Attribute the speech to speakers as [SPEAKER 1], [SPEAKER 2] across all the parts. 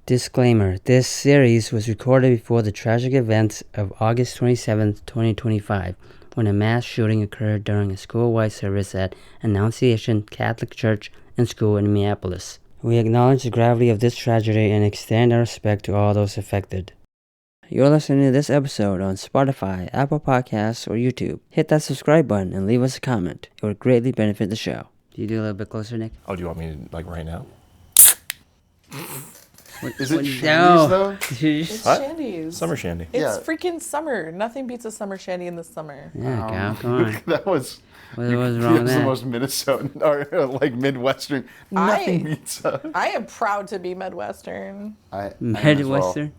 [SPEAKER 1] Disclaimer, this series was recorded before the tragic events of August 27, 2025, when a mass shooting occurred during a school-wide service at Annunciation Catholic Church and School in Minneapolis. We acknowledge the gravity of this tragedy and extend our respect to all those affected. You're listening to this episode on Spotify, Apple Podcasts, or YouTube. Hit that subscribe button and leave us a comment. It would greatly benefit the show. Do you do a little bit closer, Nick?
[SPEAKER 2] Oh, do you want me to, like, right now?
[SPEAKER 3] Is it shandies, though?
[SPEAKER 4] It's
[SPEAKER 2] What?
[SPEAKER 4] shandies.
[SPEAKER 2] Summer shandy.
[SPEAKER 4] It's freaking summer. Nothing beats a summer shandy in the summer.
[SPEAKER 1] Yeah, Cal, come on.
[SPEAKER 3] That was...
[SPEAKER 1] What was wrong with
[SPEAKER 3] the
[SPEAKER 1] that?
[SPEAKER 3] most Minnesotan, or like Midwestern. Nothing beats
[SPEAKER 4] I am proud to be Midwestern.
[SPEAKER 3] I
[SPEAKER 1] Midwestern?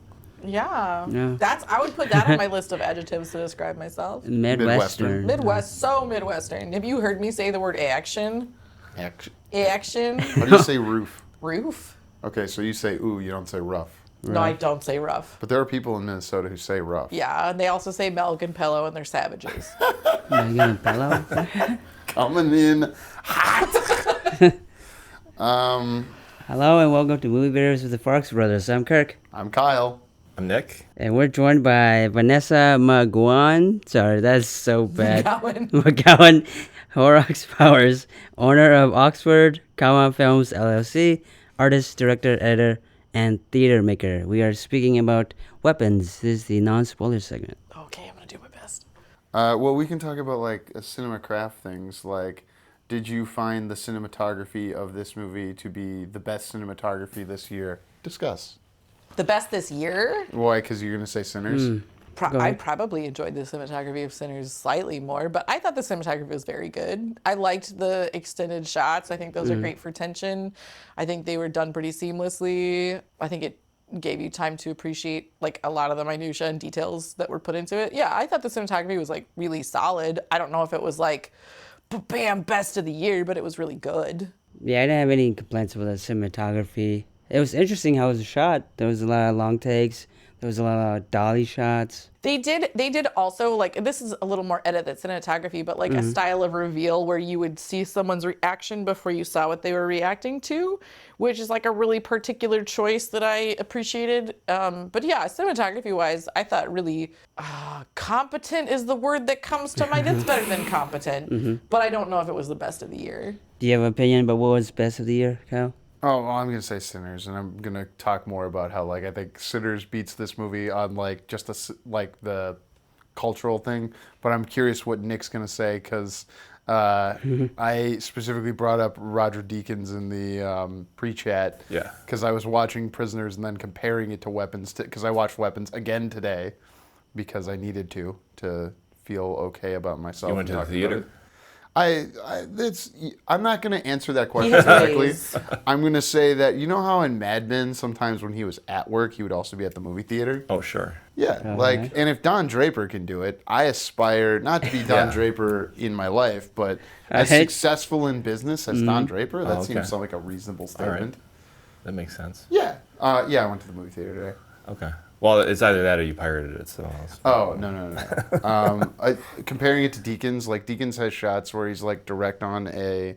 [SPEAKER 4] Yeah.
[SPEAKER 1] No.
[SPEAKER 4] I would put that on my list of adjectives to describe myself.
[SPEAKER 1] Midwestern.
[SPEAKER 4] Midwest, so Midwestern. Have you heard me say the word action? Action.
[SPEAKER 3] How do you say roof?
[SPEAKER 4] Roof.
[SPEAKER 3] Okay, so you say ooh, you don't say rough.
[SPEAKER 4] No, I don't say rough.
[SPEAKER 3] But there are people in Minnesota who say rough.
[SPEAKER 4] Yeah, and they also say milk and pillow, and they're savages.
[SPEAKER 1] You got a pillow?
[SPEAKER 3] Coming in hot.
[SPEAKER 1] Hello and welcome to Movie Videos with the Farx Brothers. I'm Kirk.
[SPEAKER 3] I'm Kyle.
[SPEAKER 2] I'm Nick.
[SPEAKER 1] And we're joined by Vanessa M. Sorry, that's so bad. McGowan Horrocks Powers, owner of Oxford Cowan Films LLC, artist, director, editor, and theater maker. We are speaking about weapons. This is the non-spoiler segment.
[SPEAKER 4] Okay, I'm gonna do my best.
[SPEAKER 3] Well, we can talk about like cinema craft things. Like, did you find the cinematography of this movie to be the best cinematography this year? Discuss.
[SPEAKER 4] The best this year?
[SPEAKER 3] Why? Because you're gonna say Sinners.
[SPEAKER 4] I probably enjoyed the cinematography of Sinners slightly more, but I thought the cinematography was very good. I liked the extended shots. I think those are great for tension. I think they were done pretty seamlessly. I think it gave you time to appreciate like a lot of the minutia and details that were put into it. Yeah, I thought the cinematography was like really solid. I don't know if it was like, bam, best of the year, but it was really good.
[SPEAKER 1] Yeah, I didn't have any complaints with the cinematography. It was interesting how it was shot. There was a lot of long takes. There was a lot of dolly shots. They
[SPEAKER 4] did also, like, this is a little more edit than cinematography, but like a style of reveal where you would see someone's reaction before you saw what they were reacting to, which is like a really particular choice that I appreciated. But yeah, cinematography-wise, I thought really competent is the word that comes to mind. It's better than competent, but I don't know if it was the best of the year.
[SPEAKER 1] Do you have an opinion about what was best of the year, Kyle?
[SPEAKER 3] Oh, well, I'm going to say Sinners, and I'm going to talk more about how, like, I think Sinners beats this movie on, like, just the cultural thing. But I'm curious what Nick's going to say, because I specifically brought up Roger Deakins in the pre-chat.
[SPEAKER 2] Yeah.
[SPEAKER 3] Because I was watching Prisoners and then comparing it to Weapons, because I watched Weapons again today, because I needed to feel okay about myself.
[SPEAKER 2] You went to the theater?
[SPEAKER 3] I'm not going to answer that question directly. I'm going to say that, you know how in Mad Men, sometimes when he was at work, he would also be at the movie theater?
[SPEAKER 2] Oh, sure.
[SPEAKER 3] Yeah, and if Don Draper can do it, I aspire not to be Don Draper in my life, but as successful in business as Don Draper, that seems like a reasonable statement.
[SPEAKER 2] All right. That makes sense.
[SPEAKER 3] Yeah. I went to the movie theater today.
[SPEAKER 2] Okay. Well, it's either that or you pirated it, so...
[SPEAKER 3] Oh, no. Comparing it to Deakins, like, Deakins has shots where he's, like, direct on a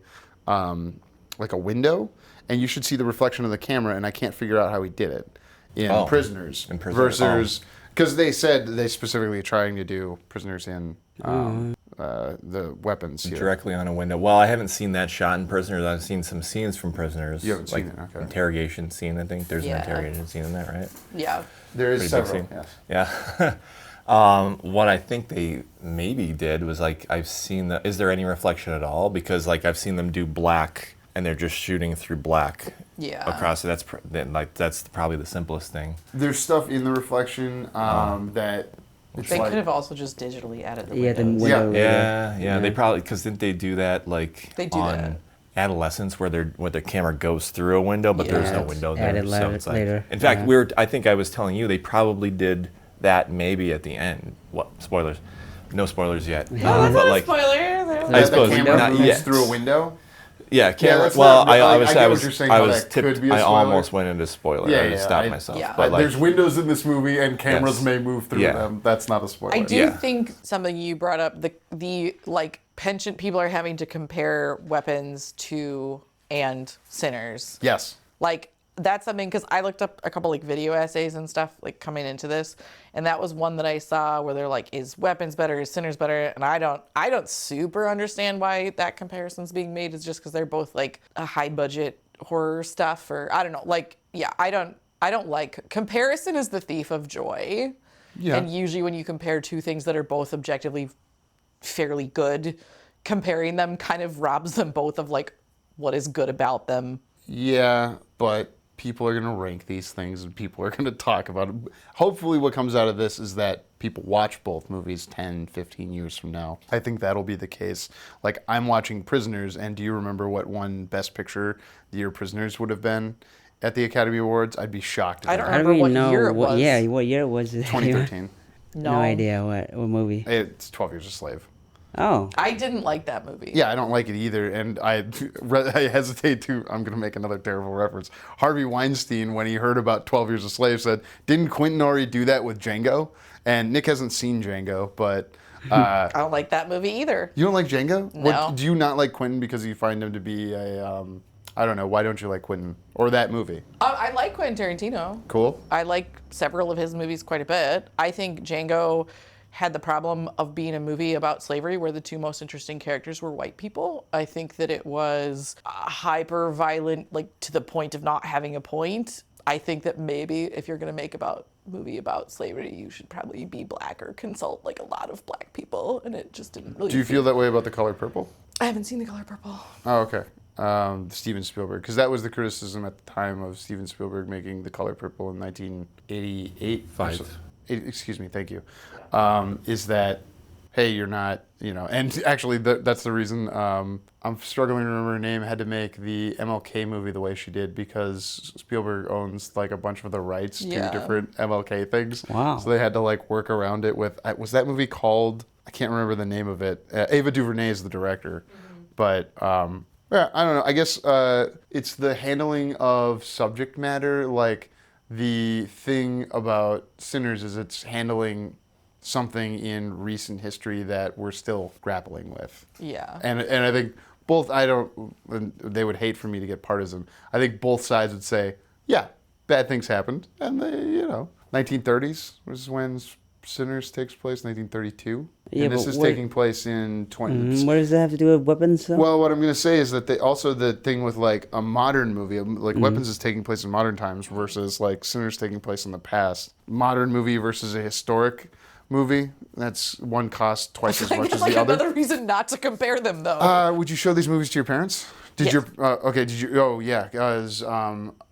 [SPEAKER 3] window, and you should see the reflection of the camera, and I can't figure out how he did it in Prisoners. Versus... Because they said they specifically trying to do Prisoners in the weapons here.
[SPEAKER 2] Directly on a window. Well, I haven't seen that shot in Prisoners. I've seen some scenes from Prisoners.
[SPEAKER 3] You haven't seen it, okay.
[SPEAKER 2] Interrogation scene, I think. There's an interrogation scene in that, right?
[SPEAKER 4] Yeah.
[SPEAKER 3] There is several,
[SPEAKER 2] yes. Yeah. What I think they maybe did was, like, I've seen is there any reflection at all? Because, like, I've seen them do black, and they're just shooting through black across it. That's probably the simplest thing.
[SPEAKER 3] There's stuff in the reflection that...
[SPEAKER 4] They could have also just digitally added the windows.
[SPEAKER 2] Yeah. They probably... Because didn't they do that, like,
[SPEAKER 4] they do that.
[SPEAKER 2] Adolescence, where the camera goes through a window, but there's no window there.
[SPEAKER 1] Added
[SPEAKER 2] so it's like,
[SPEAKER 1] later.
[SPEAKER 2] In fact, I think I was telling you they probably did that maybe at the end. What spoilers? No spoilers yet.
[SPEAKER 4] No, that's not a spoiler.
[SPEAKER 3] I suppose the camera moves through a window.
[SPEAKER 2] Yeah, camera. I almost went into spoiler. I stopped myself.
[SPEAKER 4] Yeah.
[SPEAKER 3] But there's windows in this movie, and cameras may move through them. That's not a spoiler.
[SPEAKER 4] I do think something you brought up, the like penchant people are having to compare Weapons to and Sinners.
[SPEAKER 3] Yes.
[SPEAKER 4] Like that's something, because I looked up a couple like video essays and stuff like coming into this, and that was one that I saw where they're like, is Weapons better, is Sinners better? And I don't super understand why that comparison's being made. It's just because they're both like a high budget horror stuff, or I don't know, like, yeah, I don't like, comparison is the thief of joy. Yeah. And usually when you compare two things that are both objectively fairly good, comparing them kind of robs them both of like what is good about them.
[SPEAKER 3] Yeah, but people are going to rank these things and people are going to talk about it. Hopefully what comes out of this is that people watch both movies 10, 15 years from now. I think that'll be the case. Like, I'm watching Prisoners, and do you remember what won Best Picture the year Prisoners would have been at the Academy Awards? I'd be shocked.
[SPEAKER 4] I don't remember what year it was.
[SPEAKER 1] Yeah, what year was it?
[SPEAKER 3] 2013.
[SPEAKER 1] No idea what movie.
[SPEAKER 3] It's 12 Years a Slave.
[SPEAKER 1] Oh.
[SPEAKER 4] I didn't like that movie.
[SPEAKER 3] Yeah, I don't like it either, and I hesitate to, I'm going to make another terrible reference. Harvey Weinstein, when he heard about 12 Years a Slave, said, didn't Quentin already do that with Django? And Nick hasn't seen Django, but...
[SPEAKER 4] I don't like that movie either.
[SPEAKER 3] You don't like Django?
[SPEAKER 4] No.
[SPEAKER 3] Do you not like Quentin because you find him to be a... I don't know, why don't you like Quentin? Or that movie?
[SPEAKER 4] I like Quentin Tarantino.
[SPEAKER 3] Cool.
[SPEAKER 4] I like several of his movies quite a bit. I think Django had the problem of being a movie about slavery where the two most interesting characters were white people. I think that it was hyper violent, like to the point of not having a point. I think that maybe if you're going to make a movie about slavery, you should probably be black or consult like a lot of black people, and it just didn't really.
[SPEAKER 3] Do you feel that way about The Color Purple?
[SPEAKER 4] I haven't seen The Color Purple.
[SPEAKER 3] Oh, okay. Steven Spielberg, because that was the criticism at the time of Steven Spielberg making The Color Purple in 1988. Excuse me, thank you. Is that, hey, you're not, and actually that's the reason I'm struggling to remember her name, had to make the MLK movie the way she did because Spielberg owns like a bunch of the rights to different MLK things.
[SPEAKER 1] Wow.
[SPEAKER 3] So they had to like work around it with, was that movie called, I can't remember the name of it. Ava DuVernay is the director. Mm-hmm. But yeah, I don't know. I guess it's the handling of subject matter. Like the thing about Sinners is it's handling something in recent history that we're still grappling with. Yeah. And I think both, they would hate for me to get partisan. I think both sides would say, yeah, bad things happened. And they, 1930s was when Sinners takes place, 1932. Yeah, and this is taking place in 20...
[SPEAKER 1] What does that have to do with Weapons? Though?
[SPEAKER 3] Well, what I'm going to say is that the thing with like a modern movie, like Weapons is taking place in modern times versus like Sinners taking place in the past. Modern movie versus a historic movie, that's one cost twice as much as the other.
[SPEAKER 4] Another reason not to compare them, though.
[SPEAKER 3] Would you show these movies to your parents? Did your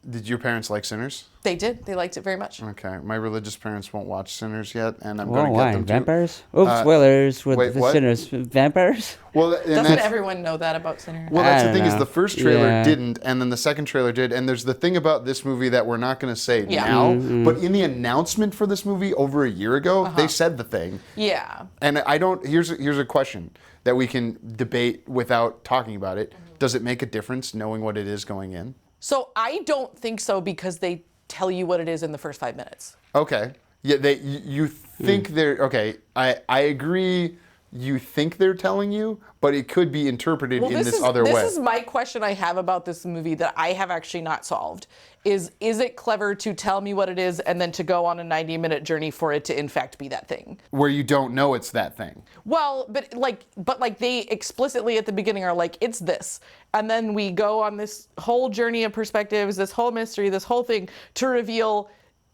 [SPEAKER 3] did your parents like Sinners?
[SPEAKER 4] They did. They liked it very much.
[SPEAKER 3] Okay, my religious parents won't watch Sinners yet, and I'm going to get them to.
[SPEAKER 1] Vampires? Oops, spoilers with the Sinners. Vampires?
[SPEAKER 4] Well, doesn't everyone know that about Sinners?
[SPEAKER 3] Well, that's the thing is the first trailer didn't, and then the second trailer did, and the's the thing about this movie that we're not going to say now, but in the announcement for this movie over a year ago, they said the thing. Yeah. And here's a question that we can debate without talking about it. Does it make a difference knowing what it is going in?
[SPEAKER 4] So I don't think so because they tell you what it is in the first 5 minutes.
[SPEAKER 3] Okay. Yeah, you think they're... Okay, I agree you think they're telling you, but it could be interpreted in this other way.
[SPEAKER 4] This is my question I have about this movie that I have actually not solved. Is it clever to tell me what it is and then to go on a 90-minute journey for it to in fact be that thing?
[SPEAKER 3] Where you don't know it's that thing.
[SPEAKER 4] Well, but they explicitly at the beginning are like, it's this. And then we go on this whole journey of perspectives, this whole mystery, this whole thing to reveal,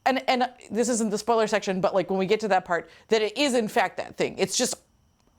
[SPEAKER 4] and this isn't the spoiler section, but like when we get to that part, that it is in fact that thing. It's just,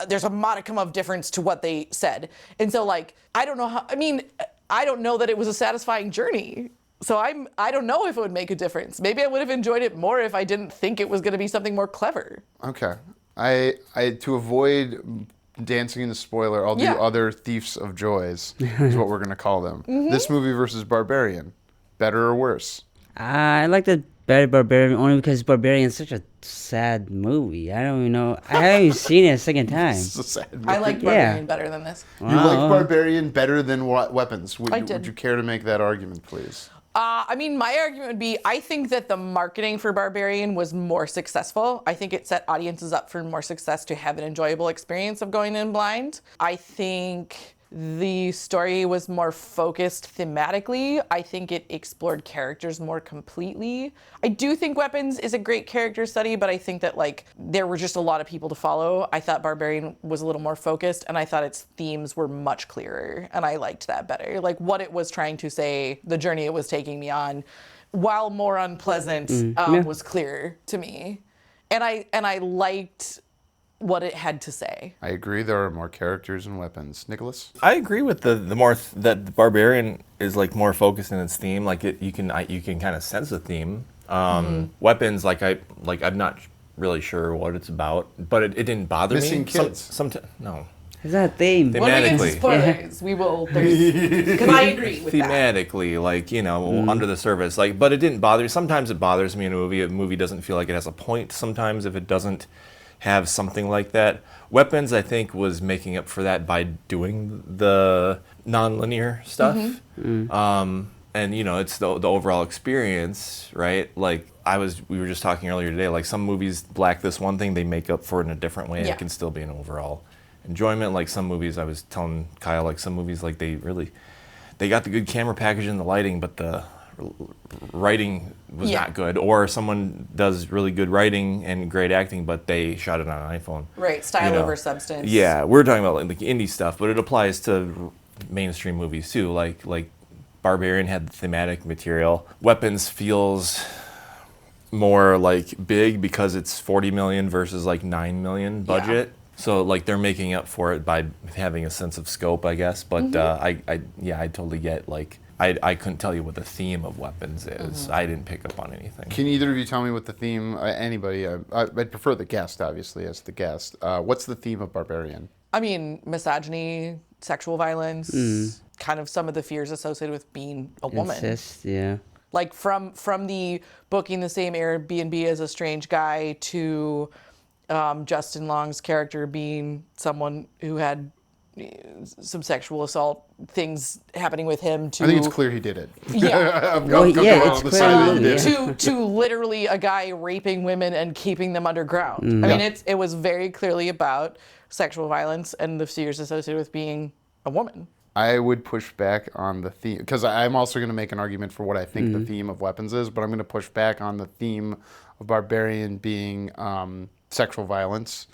[SPEAKER 4] there's a modicum of difference to what they said. And so like, I don't know that it was a satisfying journey. So I don't know if it would make a difference. Maybe I would have enjoyed it more if I didn't think it was going to be something more clever.
[SPEAKER 3] Okay. I to avoid dancing in the spoiler, I'll do other thieves of joys, is what we're going to call them. Mm-hmm. This movie versus Barbarian. Better or worse?
[SPEAKER 1] I like the better Barbarian only because Barbarian is such a sad movie. I don't even know. I haven't even seen it a second time.
[SPEAKER 3] It's a sad movie.
[SPEAKER 4] I like Barbarian better than this.
[SPEAKER 3] You like Barbarian better than Weapons? Would you care to make that argument, please?
[SPEAKER 4] My argument would be, I think that the marketing for Barbarian was more successful. I think it set audiences up for more success to have an enjoyable experience of going in blind. I think the story was more focused thematically. I think it explored characters more completely. I do think Weapons is a great character study, but I think that like there were just a lot of people to follow. I thought Barbarian was a little more focused, and I thought its themes were much clearer, and I liked that better. Like what it was trying to say, the journey it was taking me on, while more unpleasant, was clearer to me. And I liked what it had to say.
[SPEAKER 3] I agree. There are more characters and weapons. Nicholas?
[SPEAKER 2] I agree with the more that the Barbarian is like more focused in its theme. Like you can kind of sense the theme. Weapons, I'm not really sure what it's about, but it didn't bother
[SPEAKER 3] Missing
[SPEAKER 2] me.
[SPEAKER 3] kids.
[SPEAKER 2] No.
[SPEAKER 1] Is that a theme?
[SPEAKER 4] When we get into
[SPEAKER 2] Thematically.
[SPEAKER 4] spoilers, we will. Because I agree with that.
[SPEAKER 2] Thematically, like, under the surface, like, but it didn't bother me. Sometimes it bothers me in a movie. A movie doesn't feel like it has a point. Sometimes if it doesn't have something like that. Weapons, I think, was making up for that by doing the non-linear stuff. And it's the overall experience, right? Like we were just talking earlier today. Like some movies lack this one thing, they make up for it in a different way. And it can still be an overall enjoyment. Like some movies, I was telling Kyle, like some movies, like they got the good camera package and the lighting, but the writing was not good. Or someone does really good writing and great acting, but they shot it on an iPhone.
[SPEAKER 4] Right, style over substance.
[SPEAKER 2] Yeah, we're talking about like indie stuff, but it applies to mainstream movies too. Like Barbarian had the thematic material. Weapons feels more like big because it's 40 million versus like 9 million budget. So like they're making up for it by having a sense of scope, I guess. But I totally get like I couldn't tell you what the theme of Weapons is. I didn't pick up on anything.
[SPEAKER 3] Can either of you tell me what the theme? Anybody? I'd prefer the guest, obviously, as the guest. What's the theme of Barbarian?
[SPEAKER 4] I mean, misogyny, sexual violence, kind of some of the fears associated with being a woman.
[SPEAKER 1] Incest, yeah.
[SPEAKER 4] Like from the booking the same Airbnb as a strange guy to Justin Long's character being someone who had some sexual assault things happening with him to
[SPEAKER 3] I think it's clear he did it.
[SPEAKER 4] Yeah. To literally a guy raping women and keeping them underground. I mean, it was very clearly about sexual violence and the fears associated with being a woman.
[SPEAKER 3] I would push back on the theme, because I'm also going to make an argument for what I think the theme of Weapons is, but I'm going to push back on the theme of Barbarian being sexual violence,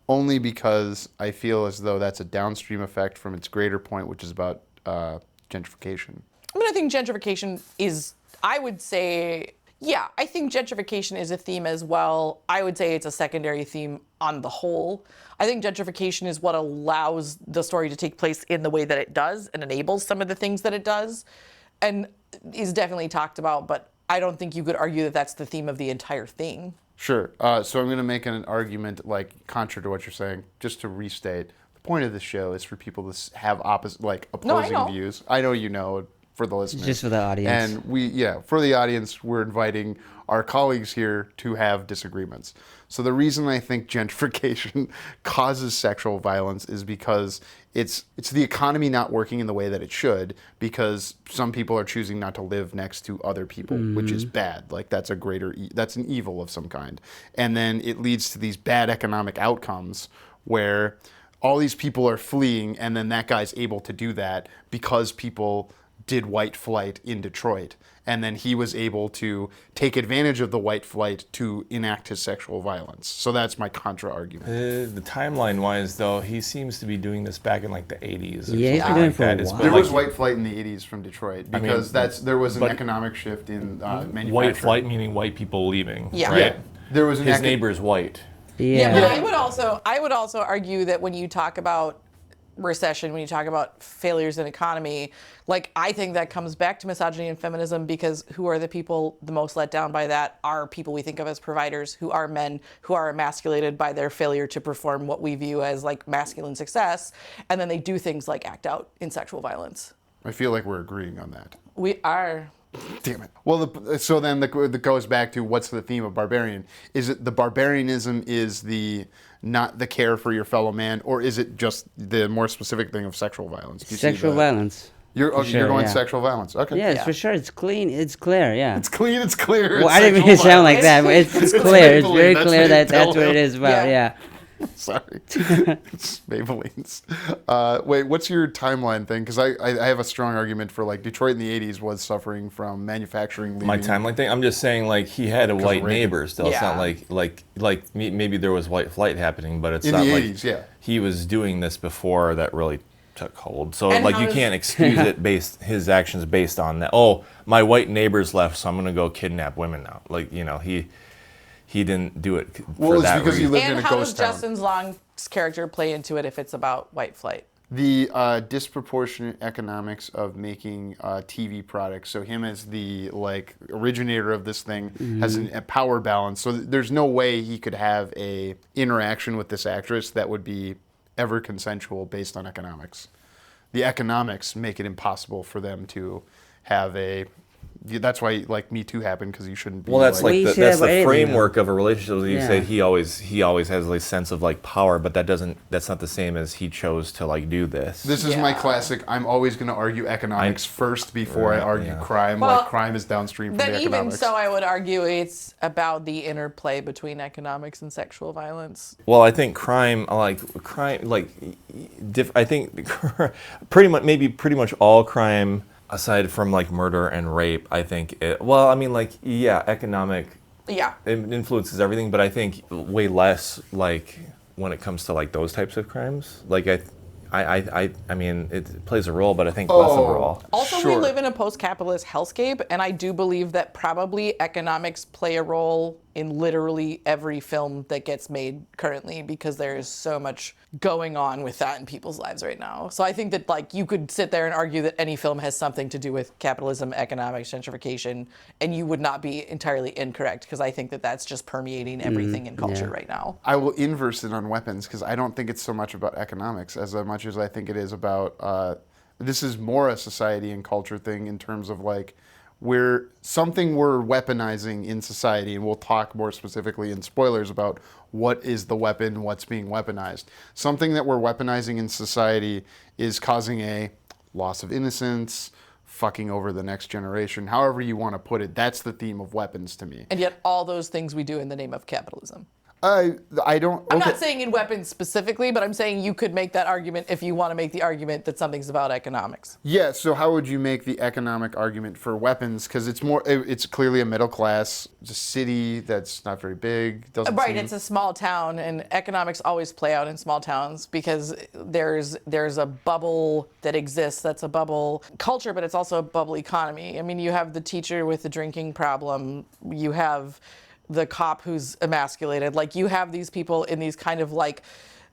[SPEAKER 3] only because I feel as though that's a downstream effect from its greater point, which is about gentrification.
[SPEAKER 4] I mean, I think gentrification is, I would say, yeah, I think gentrification is a theme as well. I would say it's a secondary theme on the whole. I think gentrification is what allows the story to take place in the way that it does and enables some of the things that it does, and is definitely talked about, but I don't think you could argue that that's the theme of the entire thing.
[SPEAKER 3] Sure. So I'm going to make an argument, like, contrary to what you're saying, just to restate. The point of this show is for people to have opposing views. I know you know, for the listeners.
[SPEAKER 1] Just for the audience.
[SPEAKER 3] And for the audience, we're inviting our colleagues here to have disagreements. So the reason I think gentrification causes sexual violence is because it's the economy not working in the way that it should, because some people are choosing not to live next to other people, which is bad. Like that's that's an evil of some kind. And then it leads to these bad economic outcomes where all these people are fleeing, and then that guy's able to do that because people did white flight in Detroit. And then he was able to take advantage of the white flight to enact his sexual violence. So that's my contra argument.
[SPEAKER 2] The timeline-wise, though, he seems to be doing this back in like the 80s.
[SPEAKER 1] Yeah, he's been doing it for a while.
[SPEAKER 3] There was white flight in the 80s from Detroit because there was an economic shift in manufacturing.
[SPEAKER 2] White flight meaning white people leaving,
[SPEAKER 4] Yeah.
[SPEAKER 2] right?
[SPEAKER 3] Yeah. There was
[SPEAKER 2] His neighbor's white.
[SPEAKER 1] Yeah.
[SPEAKER 4] But I would also argue that when you talk about recession, when you talk about failures in economy, like I think that comes back to misogyny and feminism, because who are the people the most let down by that are people we think of as providers, who are men, who are emasculated by their failure to perform what we view as like masculine success, and then they do things like act out in sexual violence.
[SPEAKER 3] I feel like we're agreeing on that.
[SPEAKER 4] We are.
[SPEAKER 3] Damn it. Well, so then that goes back to what's the theme of Barbarian? Is it the barbarianism is not the care for your fellow man, or is it just the more specific thing of sexual violence?
[SPEAKER 1] Sexual violence.
[SPEAKER 3] You're going sexual violence. Okay.
[SPEAKER 1] Yeah, for sure. It's clean. It's clear. Yeah.
[SPEAKER 3] It's clean. It's clear.
[SPEAKER 1] Well, I didn't mean to sound like that, but it's clear. It's very clear that that's what it is about. Yeah.
[SPEAKER 3] Sorry. It's Maybelline's. Wait, what's your timeline thing? Because I have a strong argument for, like, Detroit in the 80s was suffering from manufacturing leaving.
[SPEAKER 2] My timeline thing? I'm just saying, like, he had a white neighbor still. It's not like maybe there was white flight happening, but it's
[SPEAKER 3] in
[SPEAKER 2] not
[SPEAKER 3] the
[SPEAKER 2] like
[SPEAKER 3] 80s, yeah.
[SPEAKER 2] He was doing this before that really took hold. So,
[SPEAKER 4] And
[SPEAKER 2] like, you can't excuse his actions based on that. Oh, my white neighbor's left, so I'm going to go kidnap women now. Like, you know, he didn't do it for that
[SPEAKER 3] because
[SPEAKER 2] reason.
[SPEAKER 3] he lived in
[SPEAKER 4] And
[SPEAKER 3] a
[SPEAKER 4] how
[SPEAKER 3] ghost
[SPEAKER 4] does
[SPEAKER 3] town.
[SPEAKER 4] Justin Long's character play into it if it's about white flight?
[SPEAKER 3] The disproportionate economics of making TV products. So him as the, like, originator of this thing has a power balance. So there's no way he could have a interaction with this actress that would be ever consensual based on economics. The economics make it impossible for them to have a. That's why, like, Me Too happened, because you shouldn't be.
[SPEAKER 2] Well, that's
[SPEAKER 1] Well, you
[SPEAKER 2] like
[SPEAKER 1] say
[SPEAKER 2] that's
[SPEAKER 1] that about
[SPEAKER 2] the
[SPEAKER 1] anything,
[SPEAKER 2] framework of a relationship. You
[SPEAKER 1] Yeah.
[SPEAKER 2] say he always has a sense of, like, power, but that's not the same as he chose to, like, do this.
[SPEAKER 3] This is my classic. I'm always going to argue economics first before I argue crime.
[SPEAKER 4] Well,
[SPEAKER 3] like, crime is downstream from the
[SPEAKER 4] Then even
[SPEAKER 3] economics.
[SPEAKER 4] so, I would argue it's about the interplay between economics and sexual violence.
[SPEAKER 2] Well, I think I think pretty much all crime, aside from, like, murder and rape, I think economic
[SPEAKER 4] Yeah.
[SPEAKER 2] it influences everything, but I think way less, like, when it comes to, like, those types of crimes. Like, I mean, it plays a role, but I think less of a role.
[SPEAKER 4] Also,
[SPEAKER 3] Sure.
[SPEAKER 4] we live in a post-capitalist hellscape, and I do believe that probably economics play a role in literally every film that gets made currently, because there is so much going on with that in people's lives right now. So I think that, like, you could sit there and argue that any film has something to do with capitalism, economics, gentrification, and you would not be entirely incorrect, because I think that that's just permeating everything in culture right now.
[SPEAKER 3] I will inverse it on weapons, because I don't think it's so much about economics as much as I think it is about. This is more a society and culture thing in terms of, like, we're weaponizing in society, and we'll talk more specifically in spoilers about what is the weapon, what's being weaponized. Something that we're weaponizing in society is causing a loss of innocence, fucking over the next generation, however you want to put it. That's the theme of weapons to me.
[SPEAKER 4] And yet all those things we do in the name of capitalism.
[SPEAKER 3] I don't.
[SPEAKER 4] I'm not saying in weapons specifically, but I'm saying you could make that argument if you want to make the argument that something's about economics.
[SPEAKER 3] Yeah, so how would you make the economic argument for weapons? Because it's clearly a middle class city that's not very big.
[SPEAKER 4] Right, it's a small town, and economics always play out in small towns because there's a bubble that exists that's a bubble culture, but it's also a bubble economy. I mean, you have the teacher with the drinking problem, you have the cop who's emasculated. Like, you have these people in these kind of, like,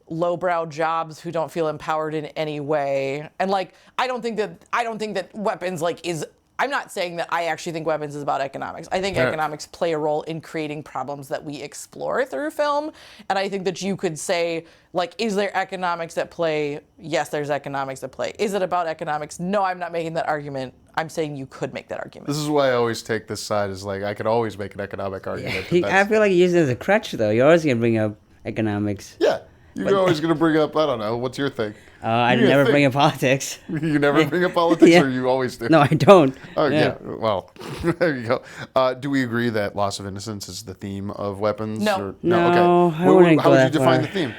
[SPEAKER 4] lowbrow jobs who don't feel empowered in any way. And, like, I don't think that weapons, like, is. I'm not saying that I actually think weapons is about economics. I think economics play a role in creating problems that we explore through film. And I think that you could say, like, is there economics at play? Yes, there's economics at play. Is it about economics? No, I'm not making that argument. I'm saying you could make that argument.
[SPEAKER 3] This is why I always take this side, is like, I could always make an economic argument.
[SPEAKER 1] I feel like you use it as a crutch, though. You're always going to bring up economics.
[SPEAKER 3] Yeah. You're always going to bring up, I don't know, what's your thing?
[SPEAKER 1] I never bring up politics.
[SPEAKER 3] You never bring up politics,
[SPEAKER 1] Yeah.
[SPEAKER 3] or you always do?
[SPEAKER 1] No, I don't.
[SPEAKER 3] Oh, yeah. Well, there you go. Do we agree that loss of innocence is the theme of weapons?
[SPEAKER 4] No.
[SPEAKER 3] Or,
[SPEAKER 1] No,
[SPEAKER 3] okay.
[SPEAKER 1] I wouldn't
[SPEAKER 3] How
[SPEAKER 1] go
[SPEAKER 3] would you
[SPEAKER 1] that
[SPEAKER 3] define
[SPEAKER 1] far.
[SPEAKER 3] the theme?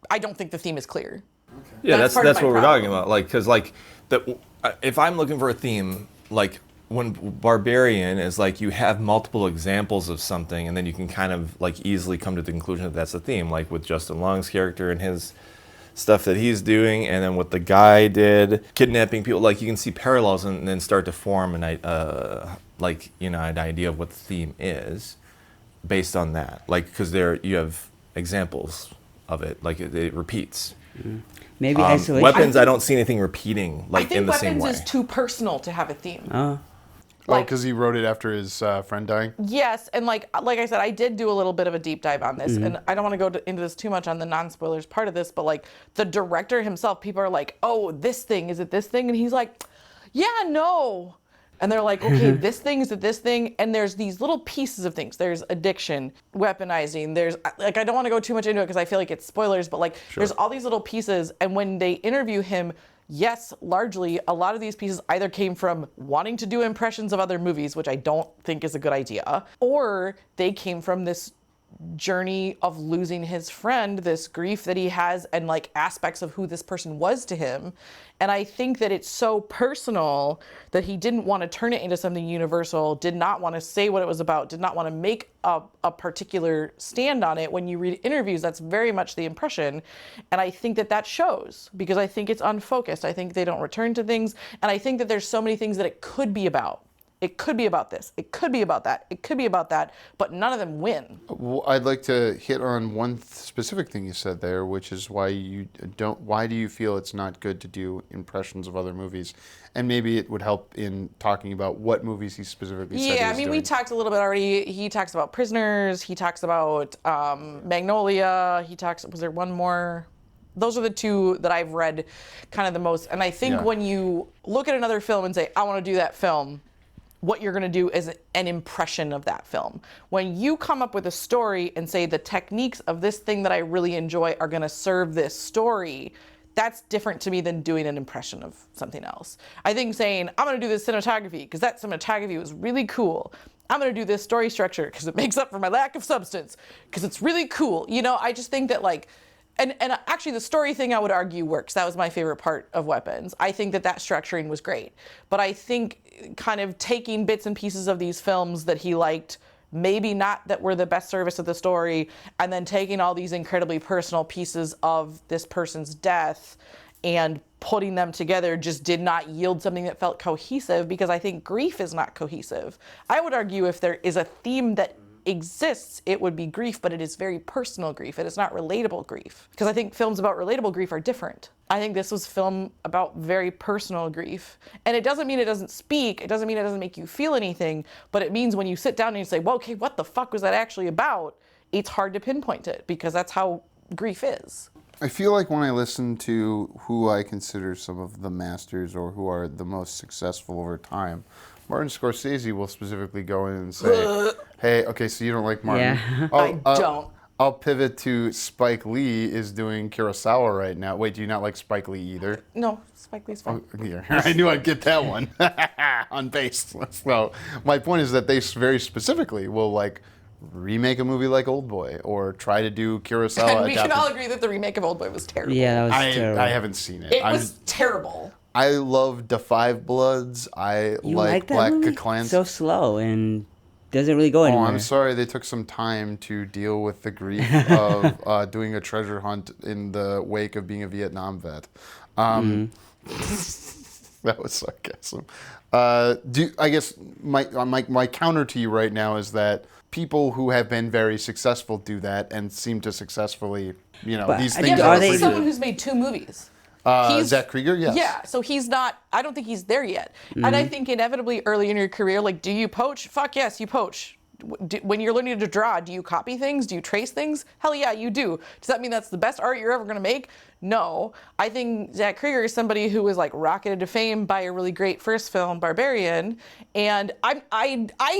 [SPEAKER 4] I don't think the theme is clear.
[SPEAKER 2] Yeah,
[SPEAKER 4] That's
[SPEAKER 2] that's
[SPEAKER 4] part of my
[SPEAKER 2] what we're
[SPEAKER 4] problem.
[SPEAKER 2] talking about. Like, because, like, if I'm looking for a theme, like, when Barbarian is, like, you have multiple examples of something, and then you can kind of, like, easily come to the conclusion that that's the theme, like with Justin Long's character and his stuff that he's doing, and then what the guy did, kidnapping people. Like, you can see parallels and then start to form an idea of what the theme is based on that. Like, because you have examples of it, like it repeats.
[SPEAKER 1] Maybe isolation.
[SPEAKER 2] Weapons, I don't see anything repeating,
[SPEAKER 4] I
[SPEAKER 2] like,
[SPEAKER 4] think
[SPEAKER 2] in the same
[SPEAKER 4] weapons
[SPEAKER 2] way.
[SPEAKER 4] is too personal to have a theme.
[SPEAKER 3] Oh, because he wrote it after his friend dying?
[SPEAKER 4] Yes, and like I said, I did do a little bit of a deep dive on this, and I don't want to go into this too much on the non-spoilers part of this, but, like, the director himself, people are like, oh, this thing, is it this thing? And he's like, yeah, no. And they're like, okay, this thing, is it this thing? And there's these little pieces of things. There's addiction, weaponizing, there's, like, I don't want to go too much into it because I feel like it's spoilers, but, like, there's all these little pieces, and when they interview him, yes, largely, a lot of these pieces either came from wanting to do impressions of other movies, which I don't think is a good idea, or they came from this journey of losing his friend, this grief that he has, and like aspects of who this person was to him. And I think that it's so personal that he didn't want to turn it into something universal, did not want to say what it was about, did not want to make a particular stand on it. When you read interviews, that's very much the impression. And I think that that shows, because I think it's unfocused. I think they don't return to things. And I think that there's so many things that it could be about. It could be about this. It could be about that. It could be about that. But none of them win.
[SPEAKER 3] Well, I'd like to hit on one specific thing you said there, which is why do you feel it's not good to do impressions of other movies? And maybe it would help in talking about what movies he specifically said
[SPEAKER 4] Yeah, I mean, we talked a little bit already. He talks about Prisoners. He talks about Magnolia. Was there one more? Those are the two that I've read kind of the most. And I think when you look at another film and say, I want to do that film, what you're going to do is an impression of that film. When you come up with a story and say the techniques of this thing that I really enjoy are going to serve this story, that's different to me than doing an impression of something else. I think saying, I'm going to do this cinematography because that cinematography was really cool. I'm going to do this story structure because it makes up for my lack of substance, because it's really cool. You know, I just think that like, and actually the story thing I would argue works. That was my favorite part of Weapons. I think that structuring was great. But I think kind of taking bits and pieces of these films that he liked, maybe not that were the best service of the story, and then taking all these incredibly personal pieces of this person's death and putting them together just did not yield something that felt cohesive, because I think grief is not cohesive. I would argue if there is a theme that exists, it would be grief, but it is very personal grief. It is not relatable grief, because I think films about relatable grief are different. I think this was film about very personal grief, and it doesn't mean it doesn't speak. It doesn't mean it doesn't make you feel anything, but it means when you sit down and you say, well, okay, what the fuck was that actually about? It's hard to pinpoint it, because that's how grief is.
[SPEAKER 3] I feel like when I listen to who I consider some of the masters or who are the most successful over time, Martin Scorsese will specifically go in and say, hey, okay, so you don't like Martin.
[SPEAKER 1] Yeah.
[SPEAKER 4] I don't.
[SPEAKER 3] I'll pivot to Spike Lee is doing Kurosawa right now. Wait, do you not like Spike Lee either?
[SPEAKER 4] No, Spike Lee's fine.
[SPEAKER 3] Oh, yeah. I knew I'd get that one. On base. So my point is that they very specifically will like remake a movie like Oldboy or try to do Kurosawa.
[SPEAKER 4] And we can all agree that the remake of Oldboy was terrible.
[SPEAKER 1] Yeah, that was terrible.
[SPEAKER 3] I haven't seen it.
[SPEAKER 4] It was terrible.
[SPEAKER 3] I love Da Five Bloods. I like Black Klansman.
[SPEAKER 1] So slow and doesn't really go anywhere.
[SPEAKER 3] Oh, I'm sorry. They took some time to deal with the grief of doing a treasure hunt in the wake of being a Vietnam vet. That was sarcasm. I guess my counter to you right now is that people who have been very successful do that and seem to successfully, these things.
[SPEAKER 4] Yeah, but this is someone who's made 2 movies.
[SPEAKER 3] Zach Krieger, yes.
[SPEAKER 4] Yeah, so he's not, I don't think he's there yet. And I think inevitably early in your career, like, do you poach? Fuck yes, you poach. When you're learning to draw, do you copy things? Do you trace things? Hell yeah, you do. Does that mean that's the best art you're ever going to make? No. I think Zach Krieger is somebody who was like rocketed to fame by a really great first film, Barbarian. And I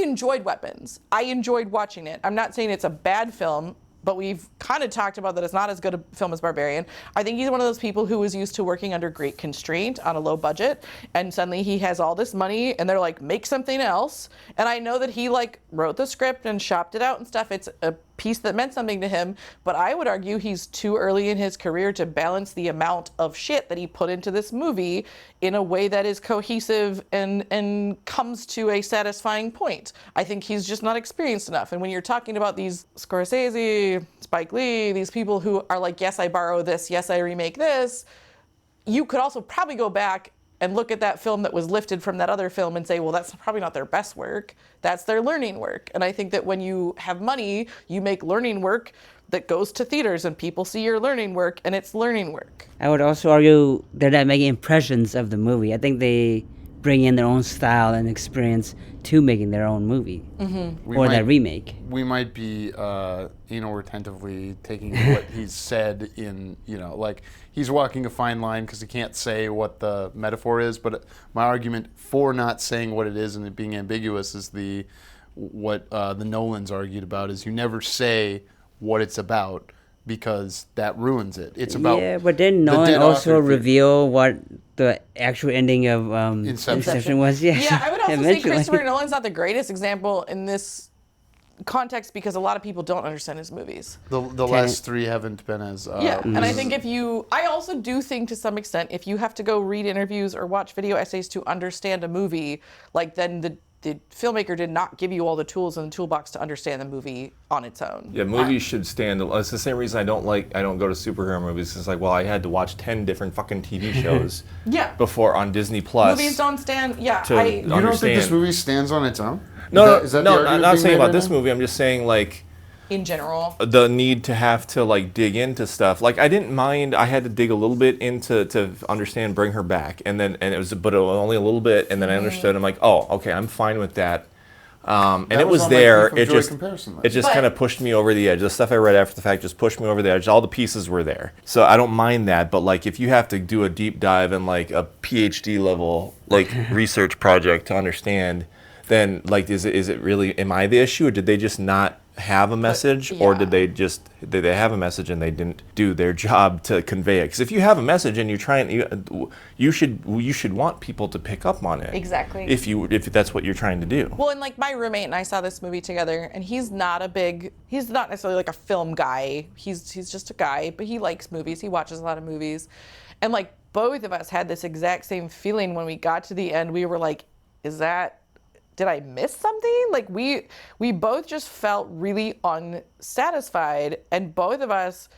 [SPEAKER 4] enjoyed Weapons. I enjoyed watching it. I'm not saying it's a bad film, but we've kind of talked about that it's not as good a film as Barbarian. I think he's one of those people who was used to working under great constraint on a low budget, and suddenly he has all this money, and they're like, make something else. And I know that he like wrote the script and shopped it out and stuff. It's a piece that meant something to him, but I would argue he's too early in his career to balance the amount of shit that he put into this movie in a way that is cohesive and comes to a satisfying point. I think he's just not experienced enough. And when you're talking about these Scorsese, Spike Lee, these people who are like, yes, I borrow this, yes, I remake this, you could also probably go back and look at that film that was lifted from that other film and say, well, that's probably not their best work. That's their learning work. And I think that when you have money, you make learning work that goes to theaters and people see your learning work and it's learning work.
[SPEAKER 1] I would also argue they're not making impressions of the movie. I think they bring in their own style and experience to making their own movie or that remake.
[SPEAKER 3] We might be attentively taking what he's said in, like he's walking a fine line because he can't say what the metaphor is. But my argument for not saying what it is and it being ambiguous is what the Nolans argued about is you never say what it's about, because that ruins it. It's about
[SPEAKER 1] but didn't Nolan also reveal what the actual ending of Inception was?
[SPEAKER 4] Yeah, I would also say Christopher Nolan's not the greatest example in this context because a lot of people don't understand his movies.
[SPEAKER 3] The last three haven't been as...
[SPEAKER 4] And I think I also do think to some extent, if you have to go read interviews or watch video essays to understand a movie, like then the filmmaker did not give you all the tools in the toolbox to understand the movie on its own.
[SPEAKER 2] Yeah, movies should stand. It's the same reason I don't go to superhero movies. It's like, well, I had to watch 10 different fucking TV shows before on Disney Plus.
[SPEAKER 4] Movies don't stand.
[SPEAKER 3] You don't think this movie stands on its own?
[SPEAKER 2] No, I'm not saying about this movie. I'm just saying like.
[SPEAKER 4] In general,
[SPEAKER 2] the need to have to like dig into stuff. Like I didn't mind. I had to dig a little bit into to understand Bring Her Back, and it was only a little bit, and then I understood. I'm like, oh, okay, I'm fine with that. And it was there. It just kind of pushed me over the edge. The stuff I read after the fact just pushed me over the edge. All the pieces were there, so I don't mind that. But like, if you have to do a deep dive in like a PhD level like research project to understand, then like, is it really? Am I the issue, or did they just not have a message, or did they have a message and they didn't do their job to convey it? Because if you have a message and you're trying, you should want people to pick up on it.
[SPEAKER 4] Exactly.
[SPEAKER 2] If that's what you're trying to do.
[SPEAKER 4] Well, and like my roommate and I saw this movie together, and he's not necessarily like a film guy. He's just a guy, but he likes movies. He watches a lot of movies, and like both of us had this exact same feeling when we got to the end. We were like, did I miss something? Like we both just felt really unsatisfied, and both of us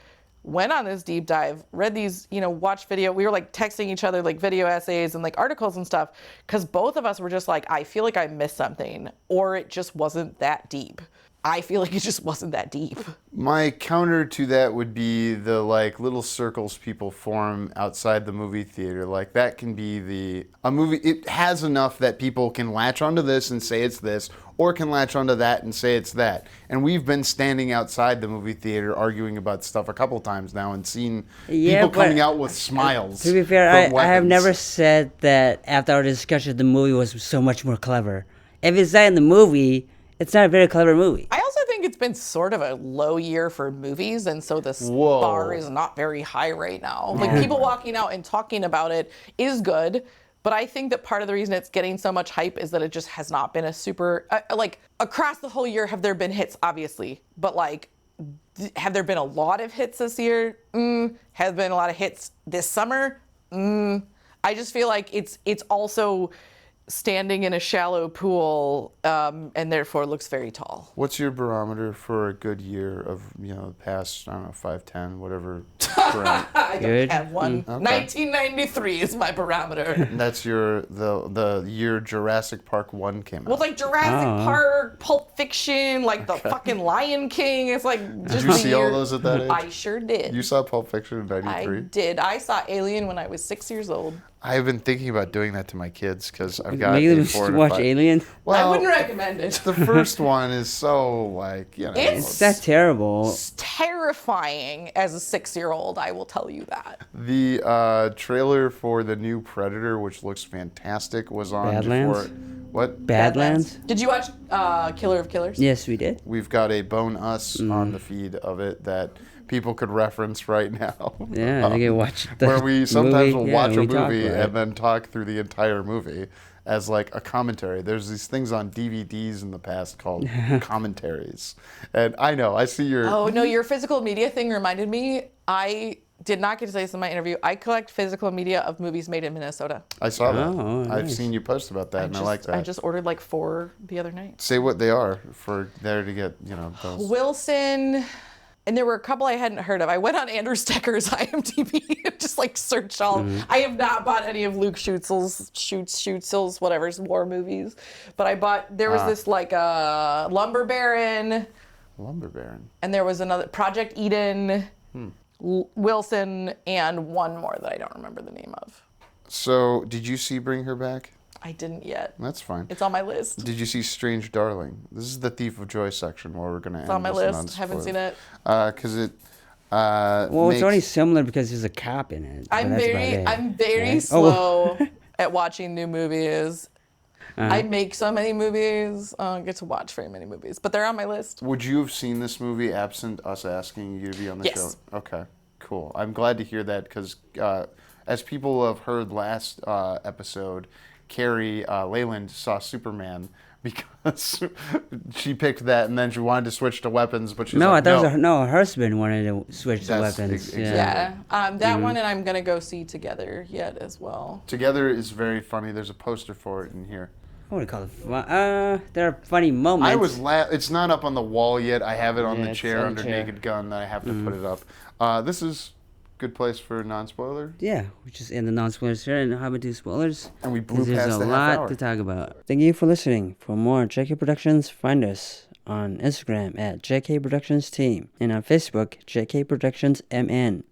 [SPEAKER 4] went on this deep dive, read these, watched video. We were like texting each other like video essays and like articles and stuff, because both of us were just like, I feel like I missed something, or it just wasn't that deep. I feel like it just wasn't that deep.
[SPEAKER 3] My counter to that would be the like little circles people form outside the movie theater. Like that can be a movie. It has enough that people can latch onto this and say it's this, or can latch onto that and say it's that. And we've been standing outside the movie theater arguing about stuff a couple times now and seen people coming out with smiles.
[SPEAKER 1] To be fair, I have never said that after our discussion the movie was so much more clever. If it's not in the movie, it's not a very clever movie.
[SPEAKER 4] I also think it's been sort of a low year for movies, and so the bar is not very high right now. Like people walking out and talking about it is good, but I think that part of the reason it's getting so much hype is that it just has not been a super like across the whole year. Have there been hits? Obviously, but like, have there been a lot of hits this year? Have there been a lot of hits this summer? I just feel like it's also standing in a shallow pool, and therefore looks very tall.
[SPEAKER 3] What's your barometer for a good year of the past, I don't know, 5, 10, whatever?
[SPEAKER 4] I don't have one. Okay. 1993 is my barometer.
[SPEAKER 3] And that's the year Jurassic Park 1 came out.
[SPEAKER 4] Well, like Jurassic Park, Pulp Fiction, like the fucking Lion King. It's like just
[SPEAKER 3] Did you see all those at that age?
[SPEAKER 4] I sure did.
[SPEAKER 3] You saw Pulp Fiction in 93?
[SPEAKER 4] I did. I saw Alien when I was 6 years old.
[SPEAKER 3] I've been thinking about doing that to my kids because I've got
[SPEAKER 1] Make them watch Alien.
[SPEAKER 4] Well, I wouldn't recommend it.
[SPEAKER 3] The first one is so like
[SPEAKER 1] it's that terrible.
[SPEAKER 4] It's terrifying as a 6-year-old. I will tell you that.
[SPEAKER 3] The trailer for the new Predator, which looks fantastic, was on
[SPEAKER 1] Badlands?
[SPEAKER 3] before. What?
[SPEAKER 1] Badlands?
[SPEAKER 4] Did you watch Killer of Killers?
[SPEAKER 1] Yes, we did.
[SPEAKER 3] We've got a Bone Us on the feed of it that people could reference right now.
[SPEAKER 1] Yeah, they can watch the
[SPEAKER 3] where we sometimes will watch a movie
[SPEAKER 1] and
[SPEAKER 3] and then talk through the entire movie as like a commentary. There's these things on DVDs in the past called commentaries. And I know, I see your...
[SPEAKER 4] Oh, no, your physical media thing reminded me. I did not get to say this in my interview. I collect physical media of movies made in Minnesota.
[SPEAKER 3] I saw that.
[SPEAKER 1] Oh, nice.
[SPEAKER 3] I've seen you post about that, and I like that.
[SPEAKER 4] I just ordered like 4 the other night.
[SPEAKER 3] Say what they are for there to get, those.
[SPEAKER 4] Wilson... And there were a couple I hadn't heard of. I went on Andrew Stecker's IMDb and just like searched all. I have not bought any of Luke Schuetzel's whatever's war movies, but I bought. There was this like Lumber Baron.
[SPEAKER 3] Lumber Baron.
[SPEAKER 4] And there was another Project Eden, Wilson, and one more that I don't remember the name of.
[SPEAKER 3] So, did you see Bring Her Back?
[SPEAKER 4] I didn't yet.
[SPEAKER 3] That's fine.
[SPEAKER 4] It's on my list.
[SPEAKER 3] Did you see Strange Darling? This is the Thief of Joy section where we're going to end.
[SPEAKER 4] It's on my list. Haven't seen it.
[SPEAKER 3] Because it
[SPEAKER 1] it's only similar because there's a cop in it.
[SPEAKER 4] I'm very slow at watching new movies. I make so many movies. I don't get to watch very many movies, but they're on my list.
[SPEAKER 3] Would you have seen this movie absent us asking you to be on the
[SPEAKER 4] Yes.
[SPEAKER 3] show? Okay, cool. I'm glad to hear that because as people have heard last episode, Carrie Leyland saw Superman because she picked that, and then she wanted to switch to weapons, but she's
[SPEAKER 1] No,
[SPEAKER 3] like,
[SPEAKER 1] I thought her husband wanted to switch to
[SPEAKER 3] That's
[SPEAKER 1] weapons.
[SPEAKER 3] exactly.
[SPEAKER 4] Yeah, that one, and I'm gonna go see Together yet as well.
[SPEAKER 3] Together is very funny. There's a poster for it in here.
[SPEAKER 1] What do you call it? There are funny moments.
[SPEAKER 3] I was it's not up on the wall yet. I have it on the
[SPEAKER 1] it's
[SPEAKER 3] chair
[SPEAKER 1] on the
[SPEAKER 3] under
[SPEAKER 1] chair.
[SPEAKER 3] Naked Gun. I have to put it up. This is good place for non-spoiler.
[SPEAKER 1] Yeah, we just end the non-spoilers here and how about do spoilers?
[SPEAKER 3] And we blew
[SPEAKER 1] 'Cause there's
[SPEAKER 3] past
[SPEAKER 1] a
[SPEAKER 3] the half
[SPEAKER 1] lot
[SPEAKER 3] hour.
[SPEAKER 1] to talk about. Thank you for listening. For more JK Productions, find us on Instagram at JK Productions Team and on Facebook, JK Productions MN.